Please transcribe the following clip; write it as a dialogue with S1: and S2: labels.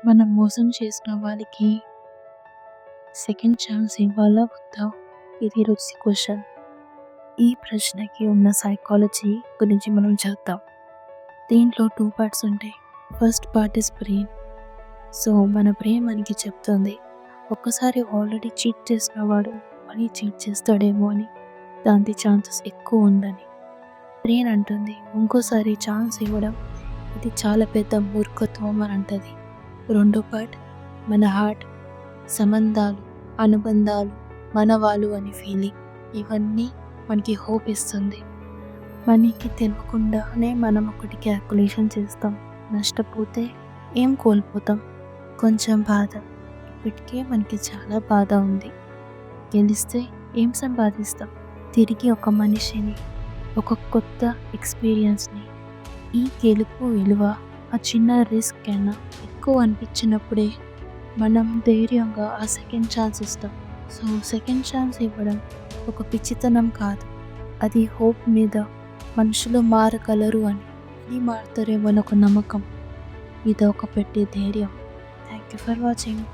S1: మనం మోసం చేసిన వాళ్ళకి సెకండ్ ఛాన్స్ ఇవ్వాలా వద్దా? ఇది రుచి క్వశ్చన్. ఈ ప్రశ్నకి ఉన్న సైకాలజీ గురించి మనం చూద్దాం. దీంట్లో 2 పార్ట్స్ ఉంటాయి. First part is brain. So మన బ్రెయిన్ మనకి చెప్తుంది ఒక్కసారి ఆల్రెడీ చీట్ చేసిన వాడు మళ్ళీ చీట్ చేస్తాడేమో అని, దానికి ఛాన్సెస్ ఎక్కువ ఉందని. బ్రెయిన్ అంటుంది ఇంకోసారి ఛాన్స్ ఇవ్వడం ఇది చాలా పెద్ద మూర్ఖత్వం అని అంటది. రెండో పార్ట్ మన హార్ట్, సంబంధాలు, అనుబంధాలు, మనవాళ్ళు అని ఫీలింగ్, ఇవన్నీ మనకి హోప్ ఇస్తుంది. మనకి తెలియకుండానే మనం ఒకటి క్యాల్కులేషన్ చేస్తాం. నష్టపోతే ఏం కోల్పోతాం? కొంచెం బాధ. ఇప్పటికే మనకి చాలా బాధ ఉంది. గెలిస్తే ఏం సంపాదిస్తాం? తిరిగి ఒక మనిషిని, ఒక కొత్త ఎక్స్పీరియన్స్ని. ఈ గెలుపు విలువ ఆ చిన్న రిస్క్ కన్నా ఎక్కువ అనిపించినప్పుడే మనం ధైర్యంగా ఆ సెకండ్ ఛాన్స్ ఇస్తాం. సో సెకండ్ ఛాన్స్ ఇవ్వడం ఒక పిచ్చితనం కాదు, అది హోప్ మీద మనుషులు మారగలరు అని, ఇది మారుతారేమో అని ఒక నమ్మకం, ఇది ఒక పెట్టే ధైర్యం. Thank you for watching.